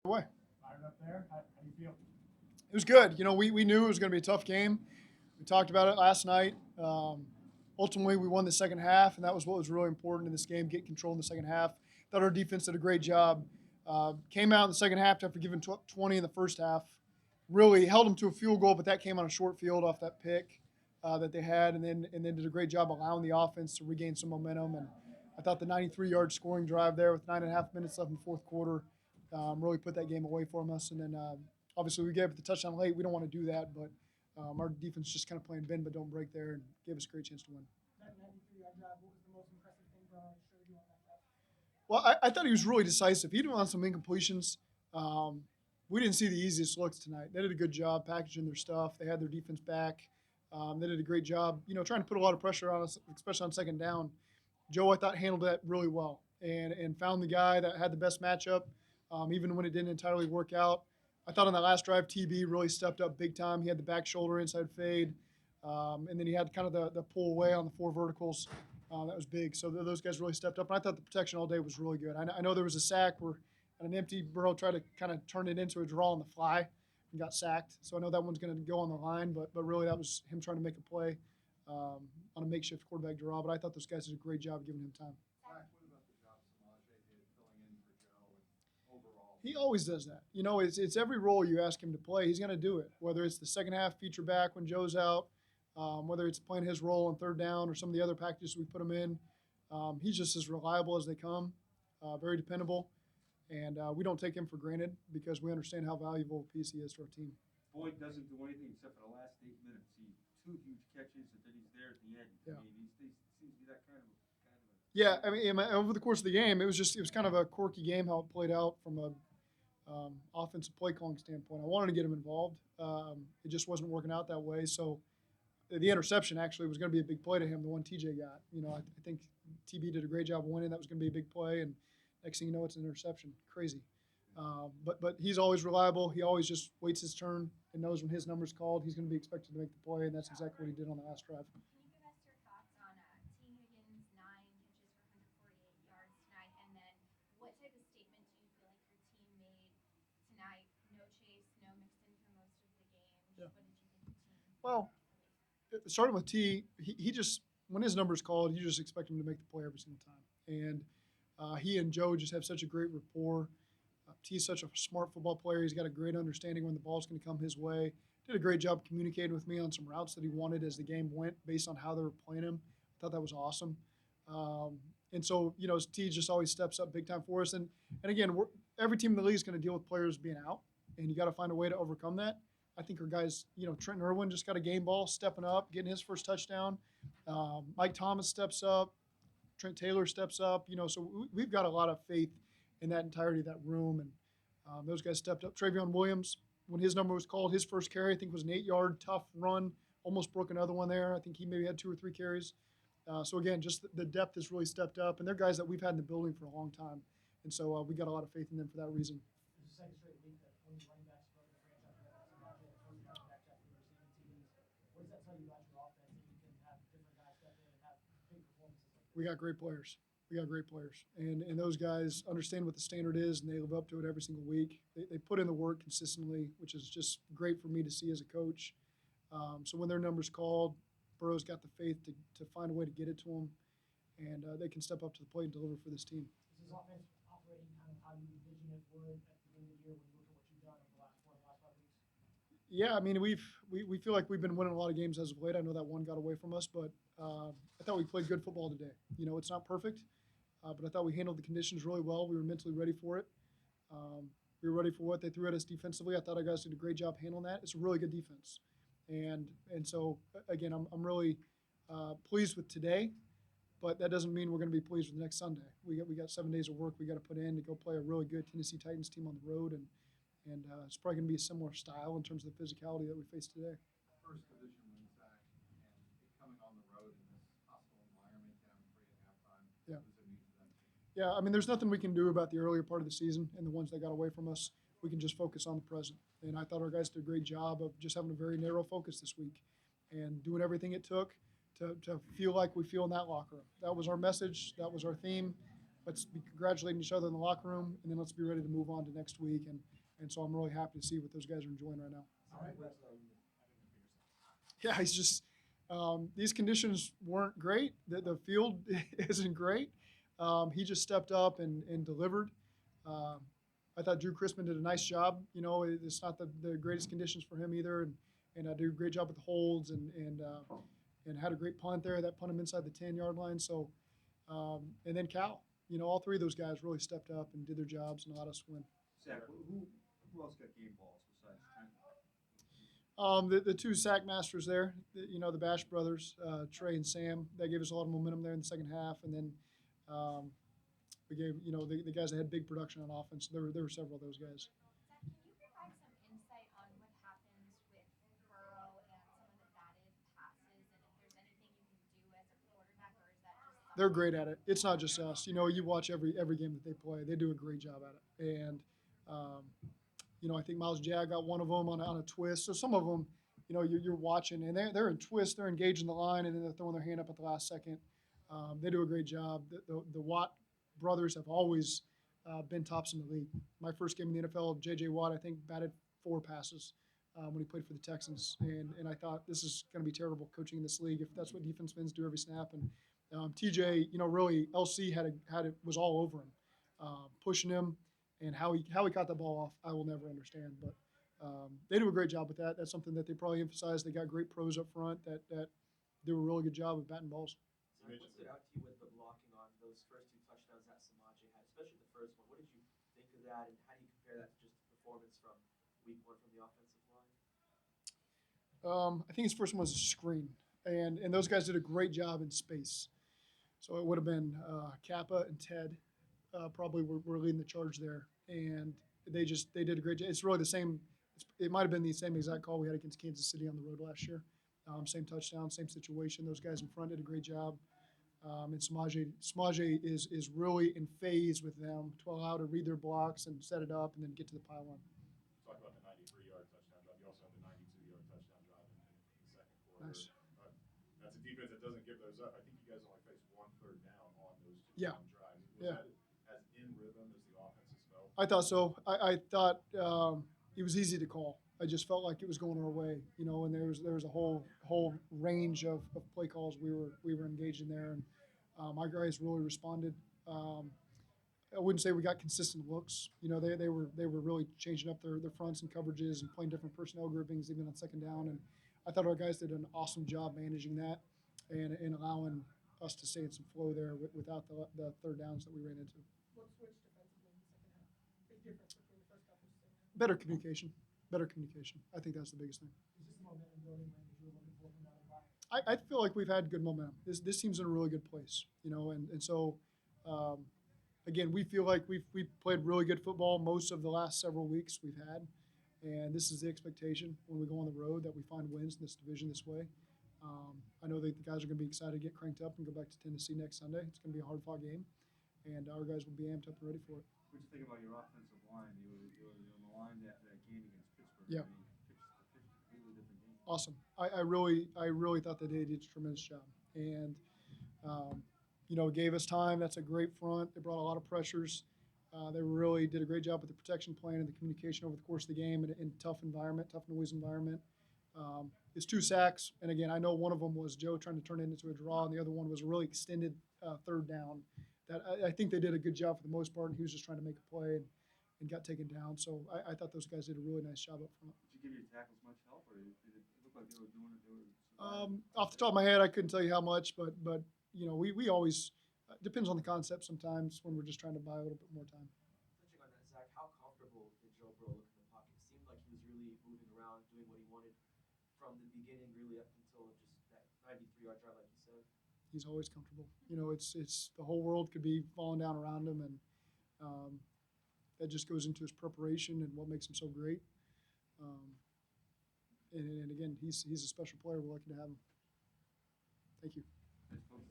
Away. Fired up there. How do you feel? It was good. We knew it was going to be a tough game. We talked about it last night. Ultimately, we won the second half, and that was what was really important in this game, get control in the second half. Thought our defense did a great job. Came out in the second half after giving 20 in the first half. Really held them to a field goal, but that came on a short field off that pick that they had, and then did a great job allowing the offense to regain some momentum. And I thought the 93-yard scoring drive there with 9.5 minutes left in the fourth quarter really put that game away from us. And then obviously we gave up the touchdown late. We don't want to do that, but our defense just kind of playing bend but don't break there and gave us a great chance to win. That 93-yard drive, what was the most impressive thing Brown showed you on that drive? Well, I thought he was really decisive. He did on some incompletions. We didn't see the easiest looks tonight. They did a good job packaging their stuff. They had their defense back. They did a great job, trying to put a lot of pressure on us, especially on second down. Joe, I thought, handled that really well and found the guy that had the best matchup, even when it didn't entirely work out. I thought on that last drive, TB really stepped up big time. He had the back shoulder inside fade, and then he had kind of the pull away on the four verticals. That was big. So those guys really stepped up. And I thought the protection all day was really good. I know there was a sack where an empty Burrow tried to kind of turn it into a draw on the fly and got sacked. So I know that one's going to go on the line, but really that was him trying to make a play on a makeshift quarterback draw. But I thought those guys did a great job giving him time. Zach, what about the job Samaje did filling in for Joe and overall? He always does that. It's every role you ask him to play, he's going to do it. Whether it's the second half feature back when Joe's out, whether it's playing his role on third down or some of the other packages we put him in, he's just as reliable as they come, very dependable. And we don't take him for granted because we understand how valuable a piece he is to our team. Boyd doesn't do anything except for the last 8 minutes. He two huge catches, and then he's there at the end. Yeah. I mean, he seems to be that kind of a. Yeah, I mean, over the course of the game, it was kind of a quirky game how it played out from a offensive play calling standpoint. I wanted to get him involved. It just wasn't working out that way. So the interception actually was going to be a big play to him, the one TJ got. I think TB did a great job of winning. That was going to be a big play, and next thing you know, it's an interception. Crazy. But he's always reliable. He always just waits his turn and knows when his number's called, he's going to be expected to make the play, and that's exactly what he did on the last drive. Can you give us your thoughts on T. Higgins' 9 catches for 148 yards tonight, and then what type of statement do you feel like your team made tonight? No chase, no Mixon for most of the game. Yeah. What did you think the team? Well, starting with T, he just, when his number's called, you just expect him to make the play every single time. And he and Joe just have such a great rapport. T's such a smart football player. He's got a great understanding when the ball's going to come his way. Did a great job communicating with me on some routes that he wanted as the game went based on how they were playing him. I thought that was awesome. And so, T just always steps up big time for us. And again, every team in the league is going to deal with players being out, and you got to find a way to overcome that. I think our guys, Trent Irwin just got a game ball, stepping up, getting his first touchdown. Mike Thomas steps up. Trent Taylor steps up. So we've got a lot of faith in that entirety of that room. And those guys stepped up. Travion Williams, when his number was called, his first carry, I think, was an 8-yard tough run, almost broke another one there. I think he maybe had 2 or 3 carries. So, again, just the depth has really stepped up. And they're guys that we've had in the building for a long time. And so we got a lot of faith in them for that reason. It's the second straight week that only running backs broke the franchise record. Samaje, the first running back after receiving TDs. What does that tell you about your offense that you can have different guys step in and have big performances like this? We got great players. And those guys understand what the standard is, and they live up to it every single week. They put in the work consistently, which is just great for me to see as a coach. So when their number's called, Burrow's got the faith to find a way to get it to them, and they can step up to the plate and deliver for this team. Is this offense operating kind of how you envision it would at the beginning of the year when you look at what you've done over the last 5 weeks? Yeah, I mean, we feel like we've been winning a lot of games as of late. I know that one got away from us, but I thought we played good football today. It's not perfect. But I thought we handled the conditions really well. We were mentally ready for it. We were ready for what they threw at us defensively. I thought our guys did a great job handling that. It's a really good defense. And so, again, I'm really pleased with today, but that doesn't mean we're going to be pleased with next Sunday. We got 7 days of work we got to put in to go play a really good Tennessee Titans team on the road, and it's probably going to be a similar style in terms of the physicality that we face today. First division win, Zach, and coming on the road in this hostile environment down 3 at halftime. Yeah. What does it mean to them? Yeah, I mean, there's nothing we can do about the earlier part of the season and the ones that got away from us. We can just focus on the present. And I thought our guys did a great job of just having a very narrow focus this week and doing everything it took to feel like we feel in that locker room. That was our message. That was our theme. let's be congratulating each other in the locker room, and then let's be ready to move on to next week. And so I'm really happy to see what those guys are enjoying right now. All right. Yeah, he's just these conditions weren't great. The field isn't great. He just stepped up and delivered. Um, I thought Drew Chrisman did a nice job. You know, it's not the greatest conditions for him either, and I do a great job with the holds and had a great punt there. That punt him inside the 10-yard line. So and then Cal. You know, all three of those guys really stepped up and did their jobs and allowed us to win. Zach, who else got game balls besides Trent? The two sack masters there, you know, the Bash brothers, Trey and Sam, that gave us a lot of momentum there in the second half. And then we gave, you know, the guys that had big production on offense. There were several of those guys. Zach, can you provide some insight on what happens with Burrow and some of the batted passes, and if there's anything you can do as a quarterback, or is that just They're great at it. It's not just us. You know, you watch every game that they play. They do a great job at it. And you know, I think Miles Jack got one of them on a twist. So some of them, you know, you're watching, and they're in twist. They're engaging the line, and then they're throwing their hand up at the last second. They do a great job. The Watt brothers have always been tops in the league. My first game in the NFL, J.J. Watt, I think, batted 4 passes when he played for the Texans. And I thought, this is going to be terrible coaching in this league if that's what defensemen do every snap. And TJ, you know, really, LC was all over him, pushing him. And how he caught the ball off, I will never understand. But they do a great job with that. That's something that they probably emphasize. They got great pros up front that do a really good job of batting balls. What stood out to you with the blocking on those first 2 touchdowns that Samaje had, especially the first one? What did you think of that, and how do you compare that to just the performance from week 1 from the offensive line? I think his first one was a screen, and those guys did a great job in space. So it would have been Kappa and Ted probably were leading the charge there, and they did a great job. It's really the same. It might have been the same exact call we had against Kansas City on the road last year. Same touchdown, same situation. Those guys in front did a great job. And Samaje is really in phase with them to allow to read their blocks and set it up and then get to the pylon. Talk about the 93-yard touchdown drive. You also had the 92-yard touchdown drive in the second quarter. Nice. That's a defense that doesn't give those up. I think you guys only faced 1 third down on those 2 Yeah. long drives. Was Yeah. that as in rhythm as the offenses felt? I thought so. I thought it was easy to call. I just felt like it was going our way, you know. And there was a whole range of play calls we were engaged in there, and our guys really responded. I wouldn't say we got consistent looks. You know, they were really changing up their fronts and coverages and playing different personnel groupings even on second down. And I thought our guys did an awesome job managing that and allowing us to stay in some flow there without the third downs that we ran into. What switched defensively in the second half? Big difference between the first half and the second half. Better communication. I think that's the biggest thing. Is this the momentum building range you were looking for from that environment? I feel like we've had good momentum. This team's in a really good place, you know, and so again, we feel like we've played really good football most of the last several weeks we've had, and this is the expectation when we go on the road that we find wins in this division this way. I know that the guys are going to be excited to get cranked up and go back to Tennessee next Sunday. It's going to be a hard-fought game, and our guys will be amped up and ready for it. What do you think about your offensive line? You were on the line that game against Pittsburgh. Yeah. I mean, pitched a completely different game. Awesome. I really thought that they did a tremendous job, and you know, gave us time. That's a great front. They brought a lot of pressures. They really did a great job with the protection plan and the communication over the course of the game in tough environment, tough noise environment. It's 2 sacks, and again, I know one of them was Joe trying to turn it into a draw, and the other one was a really extended third down. That I think they did a good job for the most part, and he was just trying to make a play and got taken down. So I thought those guys did a really nice job up front. Did you give your tackles much help, or did it look like they were doing it? They were surviving? Off the top of my head, I couldn't tell you how much, but you know, we always depends on the concept sometimes when we're just trying to buy a little bit more time. Touching on that, Zach, how comfortable did Joe Burrow look in the pocket? It seemed like he was really moving around, doing what he wanted from the beginning, really up until just that 93-yard drive, like you said. He's always comfortable. You know, it's the whole world could be falling down around him, and that just goes into his preparation and what makes him so great. And again, he's a special player. We're lucky to have him. Thank you. Thanks, folks.